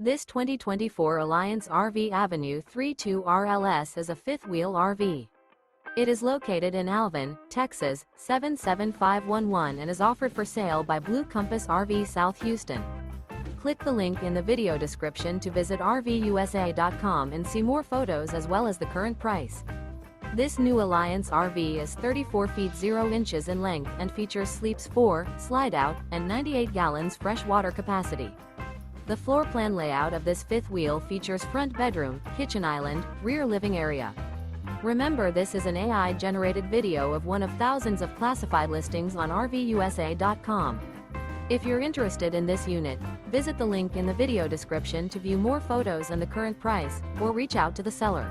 This 2024 Alliance RV Avenue 32 RLS is a fifth-wheel RV. It is located in Alvin, Texas, 77511 and is offered for sale by Blue Compass RV South Houston. Click the link in the video description to visit RVUSA.com and see more photos as well as the current price. This new Alliance RV is 34 feet 0 inches in length and features sleeps 4, Slideout, and 98 gallons fresh water capacity. The floor plan layout of this fifth wheel features front bedroom, kitchen island, rear living area. Remember, this is an AI-generated video of one of thousands of classified listings on RVUSA.com. If you're interested in this unit, visit the link in the video description to view more photos and the current price, or reach out to the seller.